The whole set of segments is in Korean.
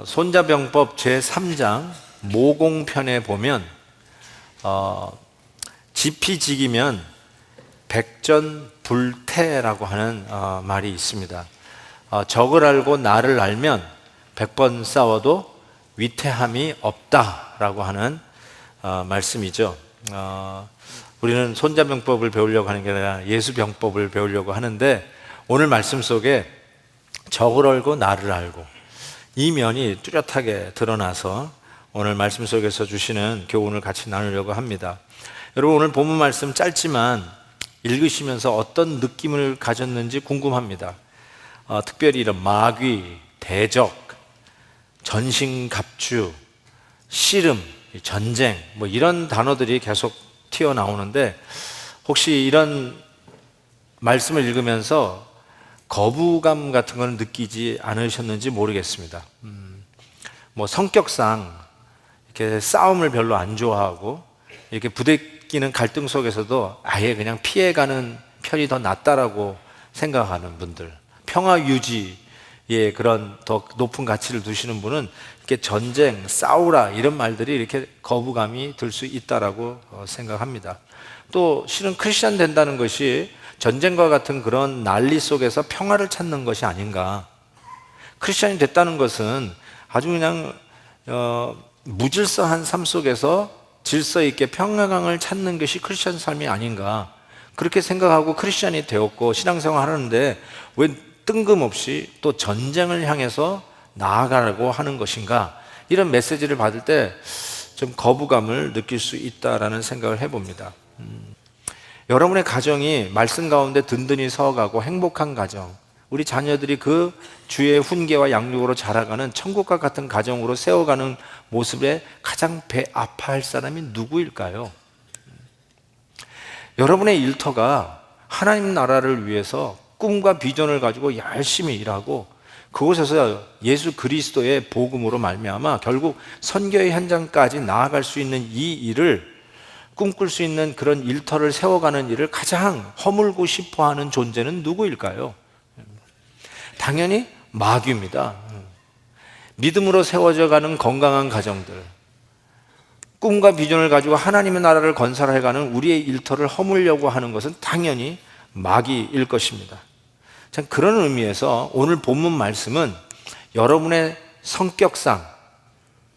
손자병법 제3장 모공편에 보면 지피지기면 백전불태라고 하는 말이 있습니다. 적을 알고 나를 알면 100번 싸워도 위태함이 없다라고 하는 말씀이죠. 우리는 손자병법을 배우려고 하는 게 아니라 예수병법을 배우려고 하는데, 오늘 말씀 속에 적을 알고 나를 알고 이 면이 뚜렷하게 드러나서 오늘 말씀 속에서 주시는 교훈을 같이 나누려고 합니다. 여러분, 오늘 본문 말씀 짧지만 읽으시면서 어떤 느낌을 가졌는지 궁금합니다. 특별히 이런 마귀, 대적, 전신갑주, 씨름, 전쟁, 이런 단어들이 계속 튀어나오는데, 혹시 이런 말씀을 읽으면서 거부감 같은 걸 느끼지 않으셨는지 모르겠습니다. 성격상 이렇게 싸움을 별로 안 좋아하고 이렇게 부대끼는 갈등 속에서도 아예 그냥 피해가는 편이 더 낫다라고 생각하는 분들, 평화 유지에 그런 더 높은 가치를 두시는 분은 이렇게 전쟁, 싸우라 이런 말들이 이렇게 거부감이 들 수 있다라고 생각합니다. 또 실은 크리스찬 된다는 것이 전쟁과 같은 그런 난리 속에서 평화를 찾는 것이 아닌가. 크리스찬이 됐다는 것은 아주 그냥 무질서한 삶 속에서 질서 있게 평화감을 찾는 것이 크리스찬 삶이 아닌가, 그렇게 생각하고 크리스찬이 되었고 신앙생활 하는데 왜 뜬금없이 또 전쟁을 향해서 나아가라고 하는 것인가, 이런 메시지를 받을 때 좀 거부감을 느낄 수 있다라는 생각을 해봅니다. 여러분의 가정이 말씀 가운데 든든히 서가고 행복한 가정, 우리 자녀들이 그 주의 훈계와 양육으로 자라가는 천국과 같은 가정으로 세워가는 모습에 가장 배 아파할 사람이 누구일까요? 여러분의 일터가 하나님 나라를 위해서 꿈과 비전을 가지고 열심히 일하고 그곳에서 예수 그리스도의 복음으로 말미암아 결국 선교의 현장까지 나아갈 수 있는 이 일을 꿈꿀 수 있는 그런 일터를 세워가는 일을 가장 허물고 싶어하는 존재는 누구일까요? 당연히 마귀입니다. 믿음으로 세워져 가는 건강한 가정들, 꿈과 비전을 가지고 하나님의 나라를 건설해가는 우리의 일터를 허물려고 하는 것은 당연히 마귀일 것입니다. 참, 그런 의미에서 오늘 본문 말씀은 여러분의 성격상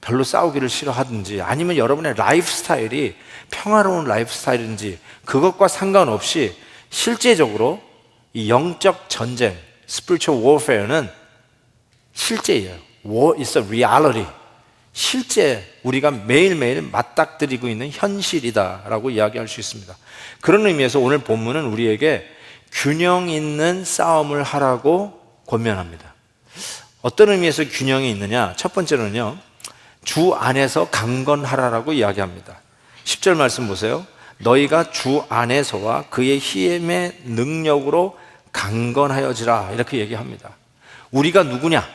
별로 싸우기를 싫어하든지 아니면 여러분의 라이프 스타일이 평화로운 라이프 스타일인지 그것과 상관없이 실제적으로 이 영적 전쟁, spiritual warfare는 실제예요. War is a reality. 실제 우리가 매일매일 맞닥뜨리고 있는 현실이다라고 이야기할 수 있습니다. 그런 의미에서 오늘 본문은 우리에게 균형 있는 싸움을 하라고 권면합니다. 어떤 의미에서 균형이 있느냐? 첫 번째로는요, 주 안에서 강건하라라고 이야기합니다. 10절 말씀 보세요. 너희가 주 안에서와 그의 힘의 능력으로 강건하여지라, 이렇게 얘기합니다. 우리가 누구냐?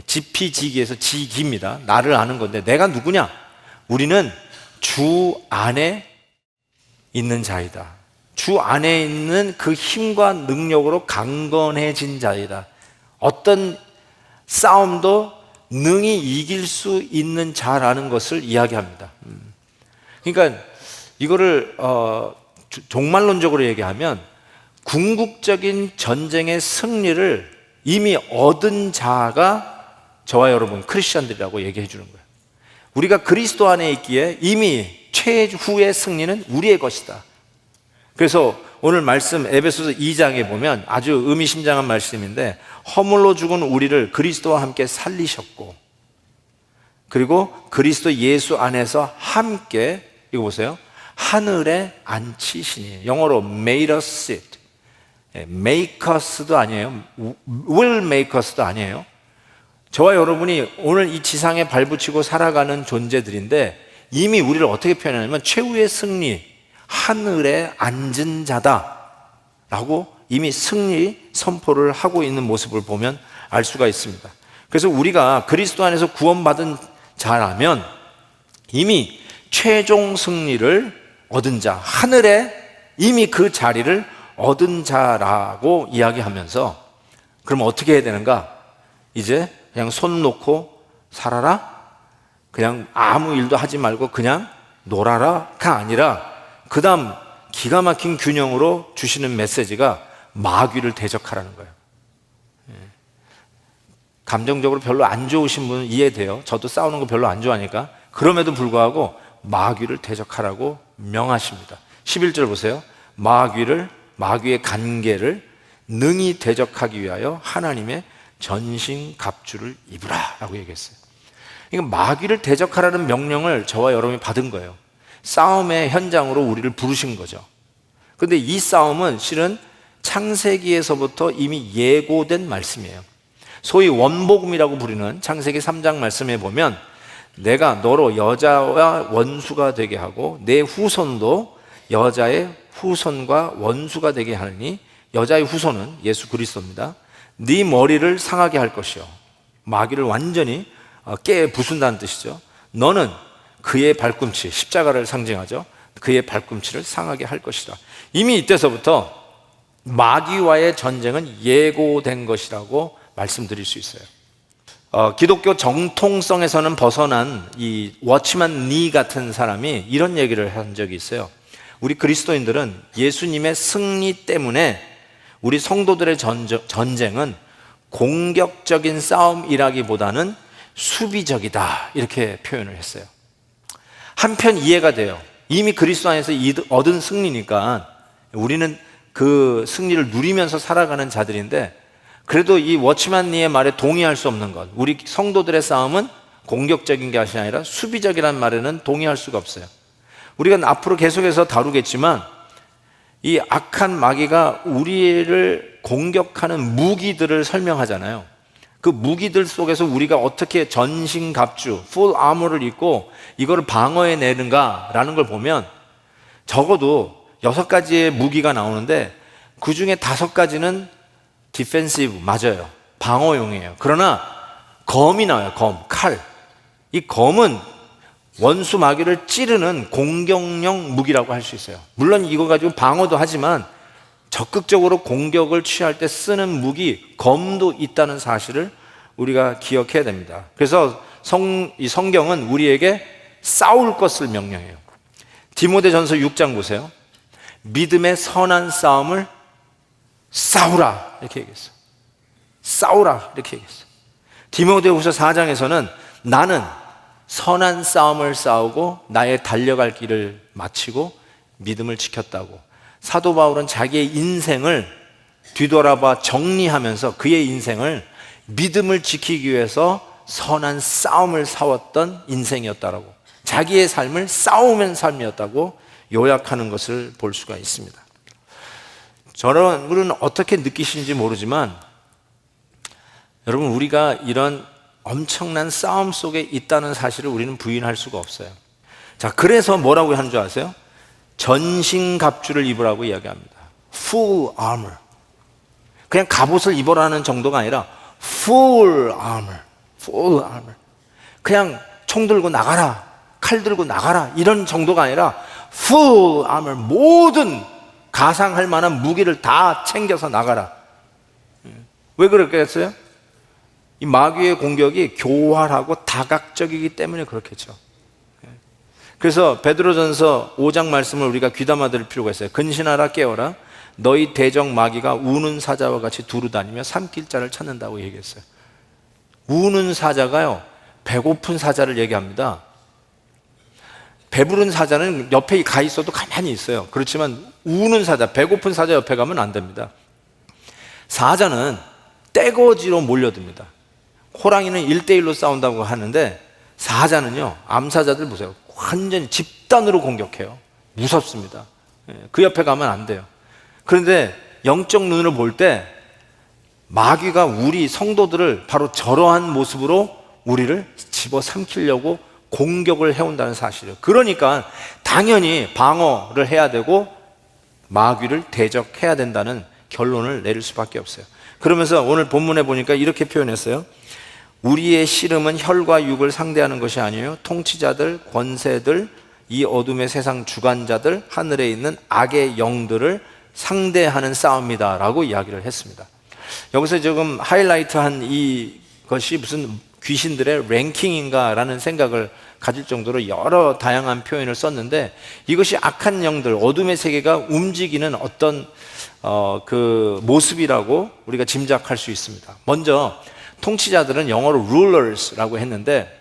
지피지기에서 지기입니다. 나를 아는 건데 내가 누구냐? 우리는 주 안에 있는 자이다. 주 안에 있는 그 힘과 능력으로 강건해진 자이다. 어떤 싸움도 능히 이길 수 있는 자라는 것을 이야기합니다. 그러니까 이거를 종말론적으로 얘기하면 궁극적인 전쟁의 승리를 이미 얻은 자가 저와 여러분 크리스천들이라고 얘기해 주는 거예요. 우리가 그리스도 안에 있기에 이미 최후의 승리는 우리의 것이다. 그래서 오늘 말씀 에베소서 2장에 보면 아주 의미심장한 말씀인데, 허물로 죽은 우리를 그리스도와 함께 살리셨고, 그리고 그리스도 예수 안에서 함께, 이거 보세요, 하늘에 앉히시니, 영어로 made us sit, make us도 아니에요, will make us도 아니에요. 저와 여러분이 오늘 이 지상에 발붙이고 살아가는 존재들인데 이미 우리를 어떻게 표현하냐면 최후의 승리, 하늘에 앉은 자다라고 이미 승리 선포를 하고 있는 모습을 보면 알 수가 있습니다. 그래서 우리가 그리스도 안에서 구원받은 자라면 이미 최종 승리를 얻은 자, 하늘에 이미 그 자리를 얻은 자라고 이야기하면서 그럼 어떻게 해야 되는가? 이제 그냥 손 놓고 살아라? 그냥 아무 일도 하지 말고 그냥 놀아라가 아니라 그 다음 기가 막힌 균형으로 주시는 메시지가 마귀를 대적하라는 거예요. 감정적으로 별로 안 좋으신 분은 이해돼요. 저도 싸우는 거 별로 안 좋아하니까. 그럼에도 불구하고 마귀를 대적하라고 명하십니다. 11절 보세요. 마귀의 간계를 능히 대적하기 위하여 하나님의 전신갑주를 입으라 라고 얘기했어요. 그러니까 마귀를 대적하라는 명령을 저와 여러분이 받은 거예요. 싸움의 현장으로 우리를 부르신 거죠. 그런데 이 싸움은 실은 창세기에서부터 이미 예고된 말씀이에요. 소위 원복음이라고 부르는 창세기 3장 말씀에 보면 내가 너로 여자와 원수가 되게 하고 내 후손도 여자의 후손과 원수가 되게 하느니 여자의 후손은 예수 그리스도입니다. 네 머리를 상하게 할 것이요. 마귀를 완전히 깨 부순다는 뜻이죠. 너는 그의 발꿈치, 십자가를 상징하죠. 그의 발꿈치를 상하게 할 것이다. 이미 이때서부터 마귀와의 전쟁은 예고된 것이라고 말씀드릴 수 있어요. 기독교 정통성에서는 벗어난 이 워치만 니 같은 사람이 이런 얘기를 한 적이 있어요. 우리 그리스도인들은 예수님의 승리 때문에 우리 성도들의 전쟁은 공격적인 싸움이라기보다는 수비적이다 이렇게 표현을 했어요. 한편 이해가 돼요. 이미 그리스도 안에서 얻은 승리니까 우리는 그 승리를 누리면서 살아가는 자들인데 그래도 이 워치만 니의 말에 동의할 수 없는 것, 우리 성도들의 싸움은 공격적인 것이 아니라 수비적이라는 말에는 동의할 수가 없어요. 우리가 앞으로 계속해서 다루겠지만 이 악한 마귀가 우리를 공격하는 무기들을 설명하잖아요. 그 무기들 속에서 우리가 어떻게 전신갑주, 풀 아머를 입고 이거를 방어해내는가라는 걸 보면 적어도 6가지의 무기가 나오는데 그 중에 5가지는 디펜시브, 맞아요. 방어용이에요. 그러나 검이 나와요. 칼. 이 검은 원수 마귀를 찌르는 공격용 무기라고 할 수 있어요. 물론 이거 가지고 방어도 하지만 적극적으로 공격을 취할 때 쓰는 무기, 검도 있다는 사실을 우리가 기억해야 됩니다. 그래서 이 성경은 우리에게 싸울 것을 명령해요. 디모데전서 6장 보세요. 믿음의 선한 싸움을 싸우라 이렇게 얘기했어요. 싸우라 이렇게 얘기했어요. 디모데후서 4장에서는 나는 선한 싸움을 싸우고 나의 달려갈 길을 마치고 믿음을 지켰다고. 사도 바울은 자기의 인생을 뒤돌아봐 정리하면서 그의 인생을 믿음을 지키기 위해서 선한 싸움을 싸웠던 인생이었다라고, 자기의 삶을 싸우면 삶이었다고 요약하는 것을 볼 수가 있습니다. 여러분은 어떻게 느끼시는지 모르지만 여러분, 우리가 이런 엄청난 싸움 속에 있다는 사실을 우리는 부인할 수가 없어요. 자, 그래서 뭐라고 하는 줄 아세요? 전신갑주를 입으라고 이야기합니다. Full armor. 그냥 갑옷을 입으라는 정도가 아니라 Full armor. Full armor. 그냥 총 들고 나가라, 칼 들고 나가라 이런 정도가 아니라 Full armor. 모든 가상할 만한 무기를 다 챙겨서 나가라. 왜 그렇겠어요? 이 마귀의 공격이 교활하고 다각적이기 때문에 그렇겠죠. 그래서 베드로전서 5장 말씀을 우리가 귀담아 들을 필요가 있어요. 근신하라, 깨어라. 너희 대적 마귀가 우는 사자와 같이 두루다니며 삼킬 자를 찾는다고 얘기했어요. 우는 사자가요, 배고픈 사자를 얘기합니다. 배부른 사자는 옆에 가 있어도 가만히 있어요. 그렇지만 우는 사자, 배고픈 사자 옆에 가면 안 됩니다. 사자는 떼거지로 몰려듭니다. 호랑이는 1대1로 싸운다고 하는데 사자는요, 암사자들 보세요. 완전히 집단으로 공격해요. 무섭습니다. 그 옆에 가면 안 돼요. 그런데 영적 눈으로 볼 때 마귀가 우리 성도들을 바로 저러한 모습으로 우리를 집어삼키려고 공격을 해온다는 사실이에요. 그러니까 당연히 방어를 해야 되고 마귀를 대적해야 된다는 결론을 내릴 수밖에 없어요. 그러면서 오늘 본문에 보니까 이렇게 표현했어요. 우리의 씨름은 혈과 육을 상대하는 것이 아니에요. 통치자들, 권세들, 이 어둠의 세상 주관자들, 하늘에 있는 악의 영들을 상대하는 싸움이다라고 이야기를 했습니다. 여기서 조금 하이라이트한 이것이 무슨 귀신들의 랭킹인가라는 생각을 가질 정도로 여러 다양한 표현을 썼는데, 이것이 악한 영들, 어둠의 세계가 움직이는 어떤 그 모습이라고 우리가 짐작할 수 있습니다. 먼저 통치자들은 영어로 rulers라고 했는데,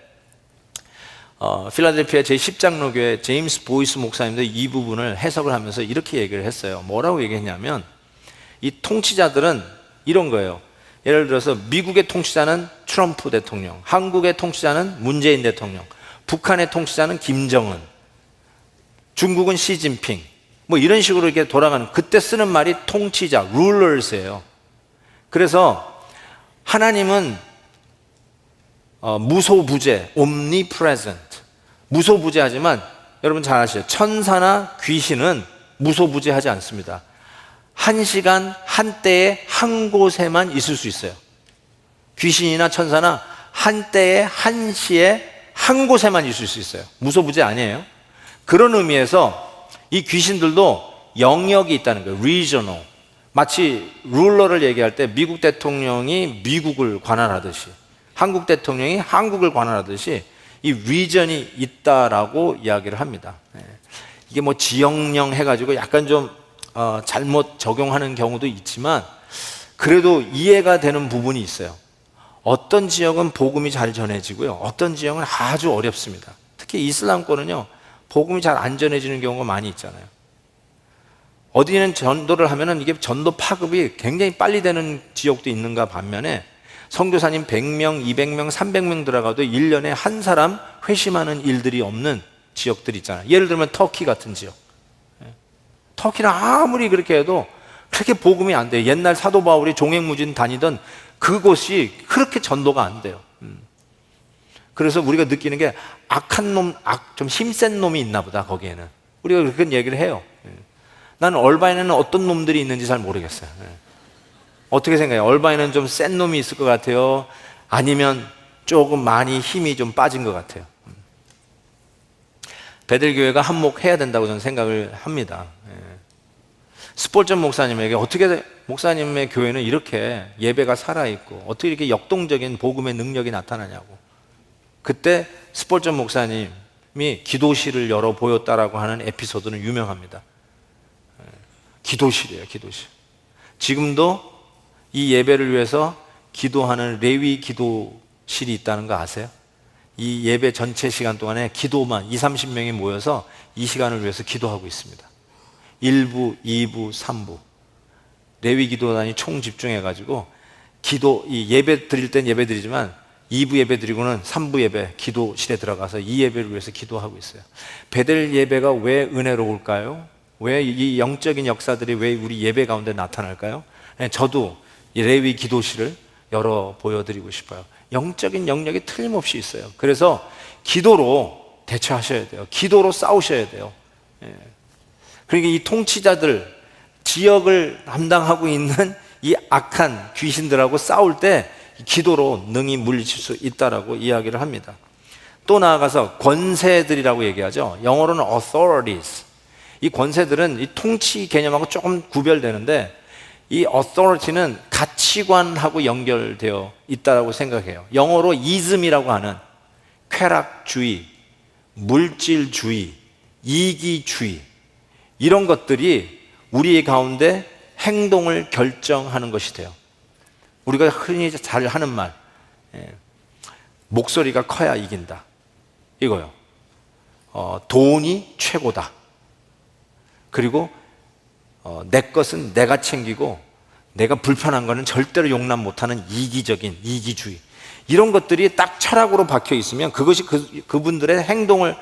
필라델피아 제10장로교회 제임스 보이스 목사님도 이 부분을 해석을 하면서 이렇게 얘기를 했어요. 뭐라고 얘기했냐면, 이 통치자들은 이런 거예요. 예를 들어서 미국의 통치자는 트럼프 대통령, 한국의 통치자는 문재인 대통령, 북한의 통치자는 김정은, 중국은 시진핑, 뭐 이런 식으로 이렇게 돌아가는, 그때 쓰는 말이 통치자, rulers예요. 그래서 하나님은 무소부재, omnipresent, 무소부재하지만 여러분 잘 아시죠? 천사나 귀신은 무소부재하지 않습니다. 한 시간 한 때에 한 곳에만 있을 수 있어요. 귀신이나 천사나 한 때에 한 시에 한 곳에만 있을 수 있어요. 무소부재 아니에요. 그런 의미에서 이 귀신들도 영역이 있다는 거예요. regional. 마치 룰러를 얘기할 때 미국 대통령이 미국을 관할하듯이, 한국 대통령이 한국을 관할하듯이 이 region이 있다라고 이야기를 합니다. 이게 뭐 지역령 해가지고 약간 좀 잘못 적용하는 경우도 있지만 그래도 이해가 되는 부분이 있어요. 어떤 지역은 복음이 잘 전해지고요, 어떤 지역은 아주 어렵습니다. 특히 이슬람권은요, 복음이 잘 안 전해지는 경우가 많이 있잖아요. 어디는 전도를 하면은 이게 전도 파급이 굉장히 빨리 되는 지역도 있는가 반면에 선교사님 100명, 200명, 300명 들어가도 1년에 한 사람 회심하는 일들이 없는 지역들이 있잖아요. 예를 들면 터키 같은 지역. 터키는 아무리 그렇게 해도 그렇게 복음이 안 돼요. 옛날 사도 바울이 종횡무진 다니던 그곳이 그렇게 전도가 안 돼요. 그래서 우리가 느끼는 게 악한 놈, 좀 힘센 놈이 있나 보다 거기에는. 우리가 그런 얘기를 해요. 나는 얼바인에는 어떤 놈들이 있는지 잘 모르겠어요. 어떻게 생각해요? 얼바인은 좀 센 놈이 있을 것 같아요? 아니면 조금 많이 힘이 좀 빠진 것 같아요? 베들교회가 한몫해야 된다고 저는 생각을 합니다. 스폴전 목사님에게 어떻게 목사님의 교회는 이렇게 예배가 살아있고 어떻게 이렇게 역동적인 복음의 능력이 나타나냐고. 그때 스폴전 목사님이 기도실을 열어 보였다라고 하는 에피소드는 유명합니다. 기도실이에요, 기도실. 지금도 이 예배를 위해서 기도하는 레위 기도실이 있다는 거 아세요? 이 예배 전체 시간 동안에 기도만 20, 30명이 모여서 이 시간을 위해서 기도하고 있습니다. 1부, 2부, 3부 레위 기도단이 총 집중해가지고 이 예배 드릴 땐 예배 드리지만 2부 예배 드리고는 3부 예배 기도실에 들어가서 이 예배를 위해서 기도하고 있어요. 베델 예배가 왜 은혜로울까요? 왜 이 영적인 역사들이 왜 우리 예배 가운데 나타날까요? 저도 이 레위 기도실을 열어 보여드리고 싶어요. 영적인 영역이 틀림없이 있어요. 그래서 기도로 대처하셔야 돼요. 기도로 싸우셔야 돼요. 그러니까 이 통치자들, 지역을 담당하고 있는 이 악한 귀신들하고 싸울 때 기도로 능히 물리칠 수 있다라고 이야기를 합니다. 또 나아가서 권세들이라고 얘기하죠. 영어로는 authorities. 이 권세들은 이 통치 개념하고 조금 구별되는데, 이 authority는 가치관하고 연결되어 있다고 생각해요. 영어로 ism이라고 하는 쾌락주의, 물질주의, 이기주의, 이런 것들이 우리 가운데 행동을 결정하는 것이 돼요. 우리가 흔히 잘 하는 말, 목소리가 커야 이긴다, 이거요. 돈이 최고다. 그리고 내 것은 내가 챙기고 내가 불편한 거는 절대로 용납 못하는 이기적인 이기주의, 이런 것들이 딱 철학으로 박혀 있으면 그것이 그분들의 행동을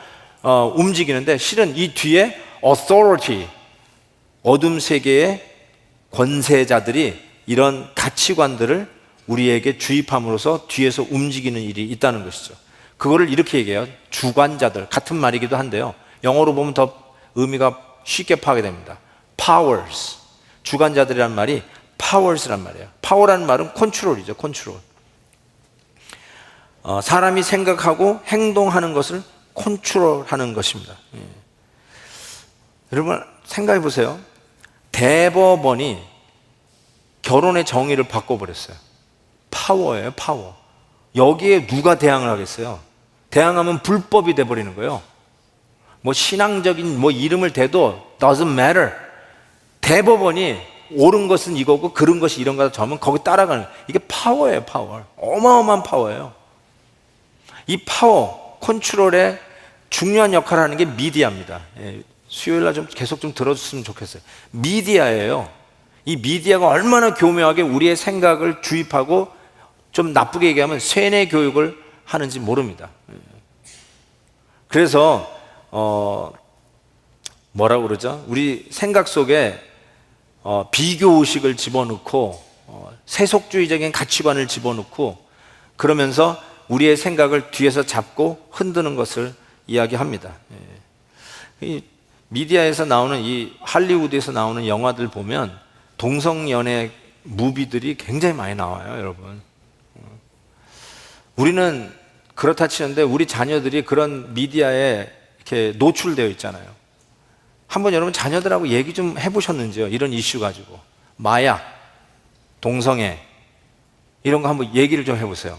움직이는데, 실은 이 뒤에 authority, 어둠 세계의 권세자들이 이런 가치관들을 우리에게 주입함으로써 뒤에서 움직이는 일이 있다는 것이죠. 그거를 이렇게 얘기해요. 주관자들, 같은 말이기도 한데요, 영어로 보면 더 의미가 쉽게 파괴됩니다. powers, 주관자들이란 말이 powers란 말이에요. power라는 말은 컨트롤이죠, 컨트롤. 사람이 생각하고 행동하는 것을 컨트롤하는 것입니다. 여러분 생각해 보세요. 대법원이 결혼의 정의를 바꿔버렸어요. 파워예요, 파워. 여기에 누가 대항을 하겠어요? 대항하면 불법이 돼버리는 거예요. 뭐 신앙적인 뭐 이름을 대도 doesn't matter. 대법원이 옳은 것은 이거고 그른 것이 이런 거다 저면 거기 따라가는 거예요. 이게 파워예요, 파워. 어마어마한 파워예요. 이 파워 컨트롤에 중요한 역할을 하는 게 미디어입니다. 수요일날 좀 계속 좀 들어줬으면 좋겠어요. 미디어예요. 이 미디어가 얼마나 교묘하게 우리의 생각을 주입하고 좀 나쁘게 얘기하면 세뇌 교육을 하는지 모릅니다. 그래서 뭐라고 그러죠? 우리 생각 속에 비교 의식을 집어넣고 세속주의적인 가치관을 집어넣고 그러면서 우리의 생각을 뒤에서 잡고 흔드는 것을 이야기합니다. 이 미디어에서 나오는 이 할리우드에서 나오는 영화들 보면 동성연애 무비들이 굉장히 많이 나와요, 여러분. 우리는 그렇다 치는데 우리 자녀들이 그런 미디어에 이렇게 노출되어 있잖아요. 한번 여러분 자녀들하고 얘기 좀 해보셨는지요? 이런 이슈 가지고 마약, 동성애 이런 거 한번 얘기를 좀 해보세요.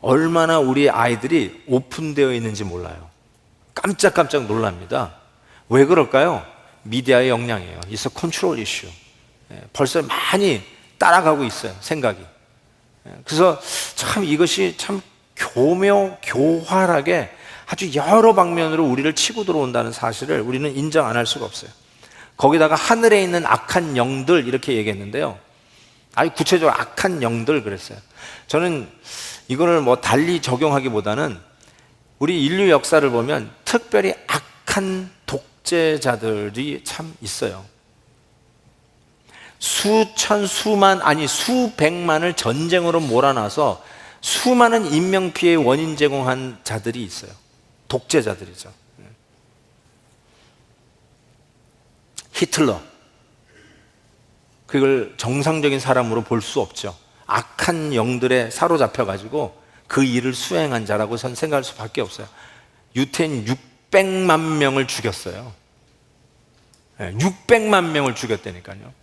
얼마나 우리 아이들이 오픈되어 있는지 몰라요. 깜짝깜짝 놀랍니다. 왜 그럴까요? 미디어의 영향이에요. It's a control issue. 벌써 많이 따라가고 있어요, 생각이. 그래서 참 이것이 참 교활하게 아주 여러 방면으로 우리를 치고 들어온다는 사실을 우리는 인정 안 할 수가 없어요. 거기다가 하늘에 있는 악한 영들 이렇게 얘기했는데요. 아주 구체적으로 악한 영들 그랬어요. 저는 이거를 뭐 달리 적용하기보다는 우리 인류 역사를 보면 특별히 악한 독재자들이 참 있어요. 수천, 수만, 아니 수백만을 전쟁으로 몰아놔서 수많은 인명피해의 원인 제공한 자들이 있어요. 독재자들이죠. 히틀러. 그걸 정상적인 사람으로 볼 수 없죠. 악한 영들에 사로잡혀가지고 그 일을 수행한 자라고 전 생각할 수밖에 없어요. 유태인 600만 명을 죽였어요. 600만 명을 죽였다니까요.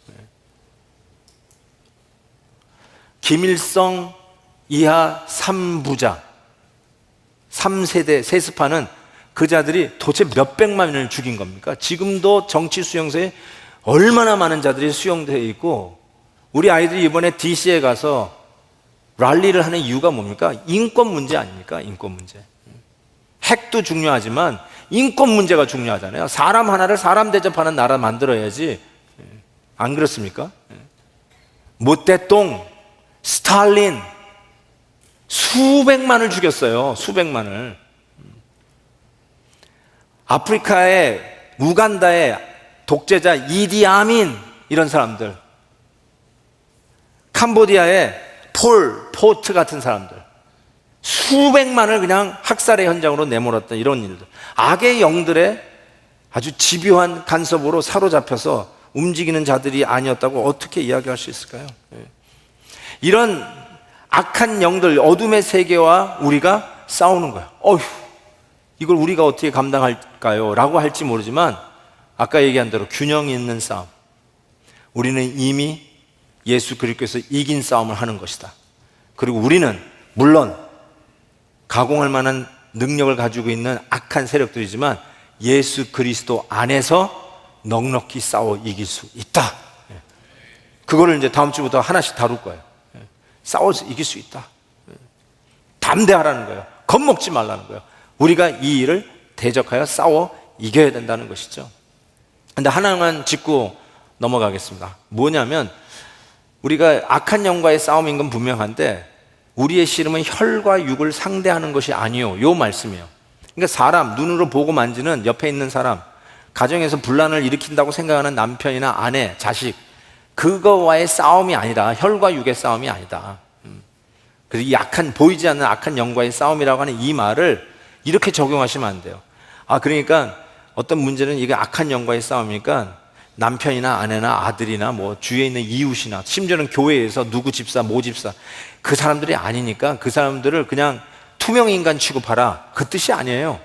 김일성 이하 3부자 3세대 세습하는 그 자들이 도대체 몇백만 명을 죽인 겁니까? 지금도 정치 수용소에 얼마나 많은 자들이 수용되어 있고 우리 아이들이 이번에 DC에 가서 랠리를 하는 이유가 뭡니까? 인권 문제 아닙니까? 인권 문제. 핵도 중요하지만 인권 문제가 중요하잖아요. 사람 하나를 사람 대접하는 나라 만들어야지. 안 그렇습니까? 모태똥, 스탈린 수백만을 죽였어요. 수백만을. 아프리카의 우간다의 독재자 이디 아민 이런 사람들, 캄보디아의 폴 포트 같은 사람들 수백만을 그냥 학살의 현장으로 내몰았던 이런 일들, 악의 영들의 아주 집요한 간섭으로 사로잡혀서 움직이는 자들이 아니었다고 어떻게 이야기할 수 있을까요? 이런 악한 영들, 어둠의 세계와 우리가 싸우는 거예요. 어휴, 이걸 우리가 어떻게 감당할까요? 라고 할지 모르지만 아까 얘기한 대로 균형 있는 싸움. 우리는 이미 예수 그리스도께서 이긴 싸움을 하는 것이다. 그리고 우리는 물론 가공할 만한 능력을 가지고 있는 악한 세력들이지만 예수 그리스도 안에서 넉넉히 싸워 이길 수 있다. 그거를 이제 다음 주부터 하나씩 다룰 거예요. 싸워서 이길 수 있다. 담대하라는 거예요. 겁먹지 말라는 거예요. 우리가 이 일을 대적하여 싸워 이겨야 된다는 것이죠. 근데 하나만 짚고 넘어가겠습니다. 뭐냐면 우리가 악한 영과의 싸움인 건 분명한데 우리의 씨름은 혈과 육을 상대하는 것이 아니요, 요 말씀이에요. 그러니까 사람, 눈으로 보고 만지는 옆에 있는 사람, 가정에서 분란을 일으킨다고 생각하는 남편이나 아내, 자식, 그거와의 싸움이 아니라, 혈과 육의 싸움이 아니다. 그래서 이 약한, 보이지 않는 악한 영과의 싸움이라고 하는 이 말을 이렇게 적용하시면 안 돼요. 그러니까 어떤 문제는 이게 악한 영과의 싸움이니까 남편이나 아내나 아들이나 뭐 주위에 있는 이웃이나 심지어는 교회에서 누구 집사, 모 집사, 그 사람들이 아니니까 그 사람들을 그냥 투명인간 취급하라, 그 뜻이 아니에요.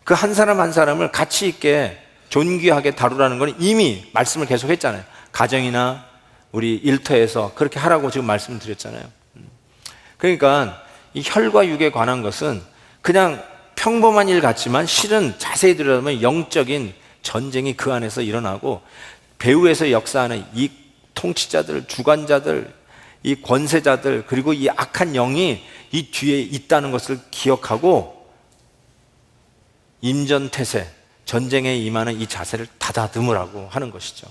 그 한 사람 한 사람을 가치 있게 존귀하게 다루라는 건 이미 말씀을 계속 했잖아요. 가정이나 우리 일터에서 그렇게 하라고 지금 말씀드렸잖아요. 그러니까 이 혈과 육에 관한 것은 그냥 평범한 일 같지만 실은 자세히 들여다보면 영적인 전쟁이 그 안에서 일어나고, 배후에서 역사하는 이 통치자들, 주관자들, 이 권세자들, 그리고 이 악한 영이 이 뒤에 있다는 것을 기억하고 임전태세, 전쟁에 임하는 이 자세를 다다듬으라고 하는 것이죠.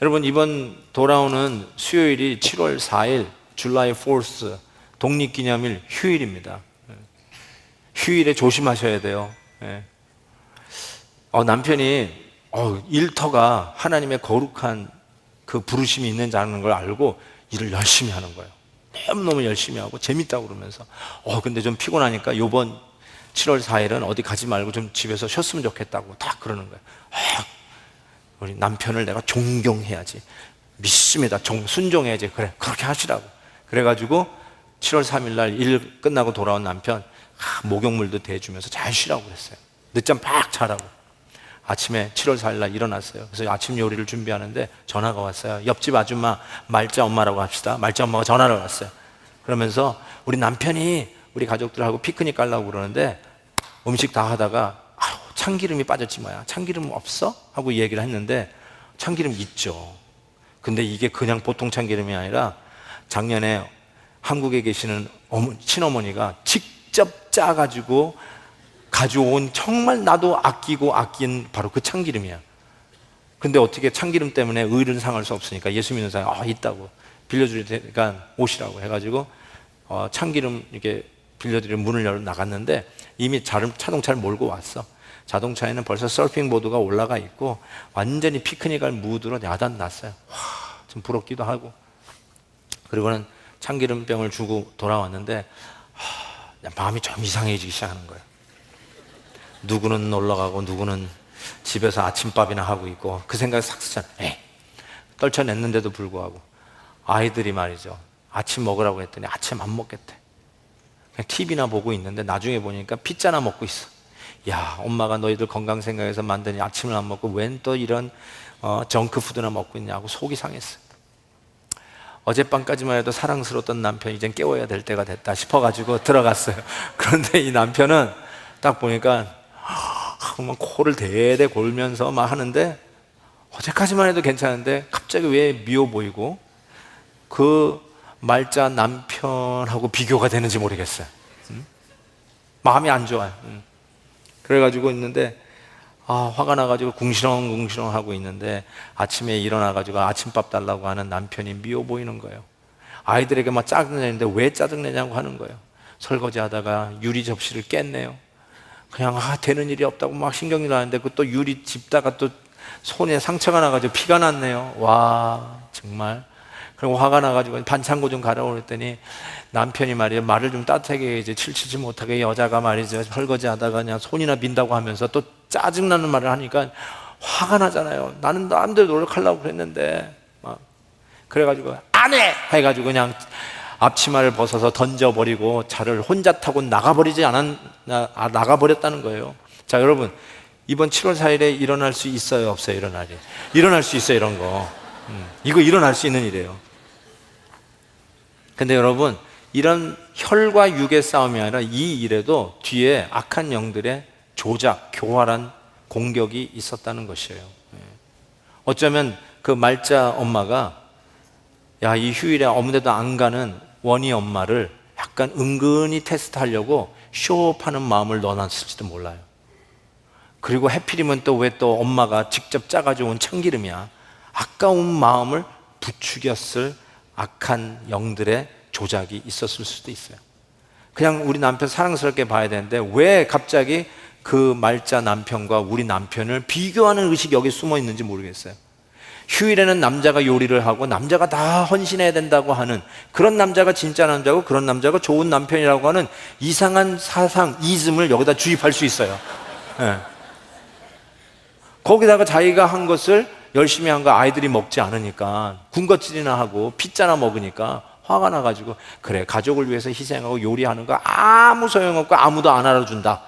여러분, 이번 돌아오는 수요일이 7월 4일 July 4th 독립기념일 휴일입니다. 휴일에 조심하셔야 돼요. 남편이 일터가 하나님의 거룩한 그 부르심이 있는 걸 알고 일을 열심히 하는 거예요. 너무너무 열심히 하고 재밌다고 그러면서 근데 좀 피곤하니까 요번 7월 4일은 어디 가지 말고 좀 집에서 쉬었으면 좋겠다고 다 그러는 거예요. 우리 남편을 내가 존경해야지, 믿습니다, 순종해야지, 그래 그렇게 하시라고. 그래가지고 7월 3일 날 일 끝나고 돌아온 남편 목욕물도 대주면서 잘 쉬라고 그랬어요. 늦잠 팍 자라고. 아침에 7월 4일 날 일어났어요. 그래서 아침 요리를 준비하는데 전화가 왔어요. 옆집 아줌마 말자 엄마라고 합시다. 말자 엄마가 전화를 왔어요. 그러면서 우리 남편이 우리 가족들하고 피크닉 가려고 그러는데 음식 다 하다가 참기름이 빠졌지 뭐야, 참기름 없어? 하고 얘기를 했는데 참기름 있죠. 근데 이게 그냥 보통 참기름이 아니라 작년에 한국에 계시는 친어머니가 직접 짜가지고 가져온, 정말 나도 아끼고 아낀 바로 그 참기름이야. 근데 어떻게 참기름 때문에 의를 상할 수 없으니까 예수 믿는 사람이 있다고 빌려줄 테니까 오시라고 해가지고 참기름 이렇게 빌려드리는 문을 열어 나갔는데 이미 자동차를 몰고 왔어. 자동차에는 벌써 서핑보드가 올라가 있고 완전히 피크닉할 무드로 야단 났어요. 좀 부럽기도 하고. 그리고는 참기름병을 주고 돌아왔는데 마음이 좀 이상해지기 시작하는 거예요. 누구는 놀러 가고 누구는 집에서 아침밥이나 하고 있고 그 생각이 싹 쓰잖아요. 떨쳐냈는데도 불구하고 아이들이 말이죠, 아침 먹으라고 했더니 아침 안 먹겠대. 그냥 TV나 보고 있는데 나중에 보니까 피자나 먹고 있어. 야, 엄마가 너희들 건강 생각해서 만드니 아침을 안 먹고 웬 또 이런 정크푸드나 먹고 있냐고 속이 상했어요. 어젯밤까지만 해도 사랑스러웠던 남편 이젠 깨워야 될 때가 됐다 싶어가지고 들어갔어요. 그런데 이 남편은 딱 보니까 막 코를 대대 골면서 막 하는데 어제까지만 해도 괜찮은데 갑자기 왜 미워 보이고 그 말자 남편하고 비교가 되는지 모르겠어요. 마음이 안 좋아요. 그래가지고 있는데 화가 나가지고 궁시렁궁시렁 하고 있는데 아침에 일어나가지고 아침밥 달라고 하는 남편이 미워 보이는 거예요. 아이들에게 막 짜증내는데 왜 짜증내냐고 하는 거예요. 설거지 하다가 유리 접시를 깼네요. 그냥 되는 일이 없다고 막 신경이 나는데 그 또 유리 집다가 또 손에 상처가 나가지고 피가 났네요. 와, 정말. 그리고 화가 나가지고 반창고 좀 가라고 그랬더니 남편이 말이에요, 말을 좀 따뜻하게 해야지, 칠치지 못하게 여자가 말이죠, 설거지 하다가 그냥 손이나 빈다고 하면서 또 짜증나는 말을 하니까 화가 나잖아요. 나는 남들 노력하려고 그랬는데 막 그래가지고 안 해! 해가지고 그냥 앞치마를 벗어서 던져버리고 차를 혼자 타고 나가버렸다는 거예요. 자, 여러분, 이번 7월 4일에 일어날 수 있어요, 없어요? 일어날 수 있어요, 이런 거. 이거 일어날 수 있는 일이에요. 근데 여러분, 이런 혈과 육의 싸움이 아니라 이 일에도 뒤에 악한 영들의 조작, 교활한 공격이 있었다는 것이에요. 어쩌면 그 말자 엄마가 이 휴일에 아무데도 안 가는 원희 엄마를 약간 은근히 테스트하려고 쇼업하는 마음을 넣어놨을지도 몰라요. 그리고 해필이면 또 왜 또 엄마가 직접 짜가지고 온 참기름이야. 아까운 마음을 부추겼을 악한 영들의 조작이 있었을 수도 있어요. 그냥 우리 남편 사랑스럽게 봐야 되는데 왜 갑자기 그 말자 남편과 우리 남편을 비교하는 의식이 여기 숨어 있는지 모르겠어요. 휴일에는 남자가 요리를 하고 남자가 다 헌신해야 된다고 하는 그런 남자가 진짜 남자고 그런 남자가 좋은 남편이라고 하는 이상한 사상, 이즘을 여기다 주입할 수 있어요. 거기다가 자기가 한 것을 열심히 한 거 아이들이 먹지 않으니까 군것질이나 하고 피자나 먹으니까 화가 나가지고 그래, 가족을 위해서 희생하고 요리하는 거 아무 소용없고 아무도 안 알아준다,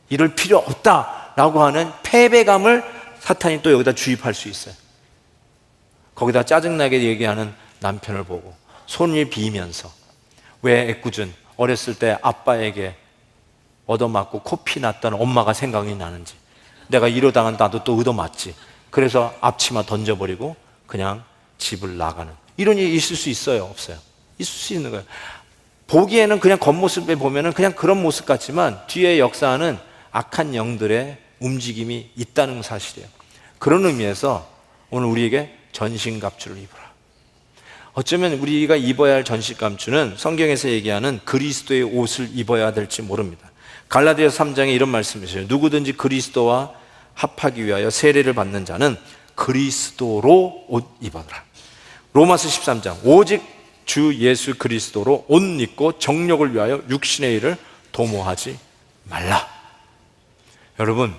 이럴 필요 없다 라고 하는 패배감을 사탄이 또 여기다 주입할 수 있어요. 거기다 짜증나게 얘기하는 남편을 보고 손을 비면서, 왜 애꿎은 어렸을 때 아빠에게 얻어맞고 코피 났던 엄마가 생각이 나는지, 내가 이러다가 나도 또 얻어맞지, 그래서 앞치마 던져버리고 그냥 집을 나가는, 이런 일이 있을 수 있어요, 없어요? 있을 수 있는 거예요. 보기에는 그냥 겉모습에 보면은 그냥 그런 모습 같지만 뒤에 역사하는 악한 영들의 움직임이 있다는 사실이에요. 그런 의미에서 오늘 우리에게 전신갑주를 입어라. 어쩌면 우리가 입어야 할 전신갑주는 성경에서 얘기하는 그리스도의 옷을 입어야 될지 모릅니다. 갈라디아서 3장에 이런 말씀이 있어요. 누구든지 그리스도와 합하기 위하여 세례를 받는 자는 그리스도로 옷 입어라. 로마서 13장, 오직 주 예수 그리스도로 옷 입고 정욕을 위하여 육신의 일을 도모하지 말라. 여러분,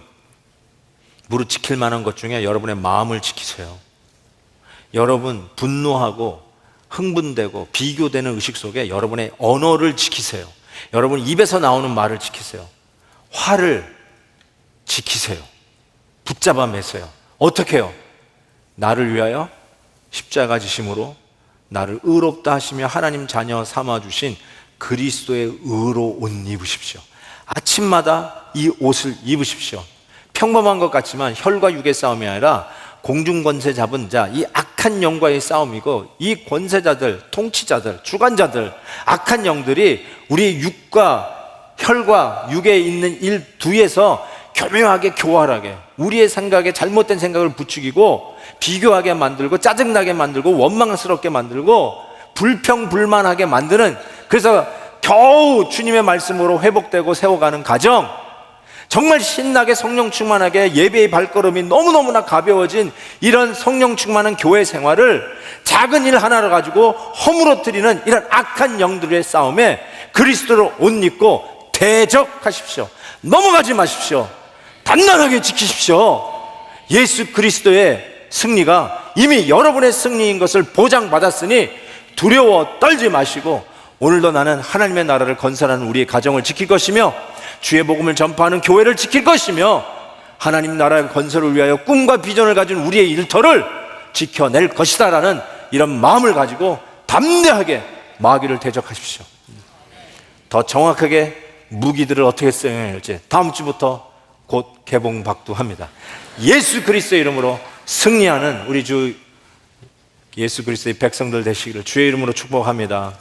무릇 지킬 만한 것 중에 여러분의 마음을 지키세요. 여러분 분노하고 흥분되고 비교되는 의식 속에 여러분의 언어를 지키세요. 여러분 입에서 나오는 말을 지키세요. 화를 지키세요. 붙잡아 매세요. 어떻게 해요? 나를 위하여 십자가 지심으로 나를 의롭다 하시며 하나님 자녀 삼아주신 그리스도의 의로 옷 입으십시오. 아침마다 이 옷을 입으십시오. 평범한 것 같지만 혈과 육의 싸움이 아니라 공중권세 잡은 자, 이 악한 영과의 싸움이고, 이 권세자들, 통치자들, 주관자들, 악한 영들이 우리 육과 혈과 육에 있는 일 두에서 교묘하게 교활하게 우리의 생각에 잘못된 생각을 부추기고 비교하게 만들고 짜증나게 만들고 원망스럽게 만들고 불평불만하게 만드는, 그래서 겨우 주님의 말씀으로 회복되고 세워가는 가정, 정말 신나게 성령 충만하게 예배의 발걸음이 너무너무나 가벼워진 이런 성령 충만한 교회 생활을 작은 일 하나를 가지고 허물어뜨리는 이런 악한 영들의 싸움에 그리스도로 옷 입고 대적하십시오. 넘어가지 마십시오. 단단하게 지키십시오. 예수 그리스도의 승리가 이미 여러분의 승리인 것을 보장받았으니 두려워 떨지 마시고, 오늘도 나는 하나님의 나라를 건설하는 우리의 가정을 지킬 것이며 주의 복음을 전파하는 교회를 지킬 것이며 하나님 나라의 건설을 위하여 꿈과 비전을 가진 우리의 일터를 지켜낼 것이다 라는 이런 마음을 가지고 담대하게 마귀를 대적하십시오. 더 정확하게 무기들을 어떻게 써야 할지 다음 주부터 곧 개봉박두합니다. 예수 그리스도의 이름으로 승리하는 우리 주 예수 그리스도의 백성들 되시기를 주의 이름으로 축복합니다.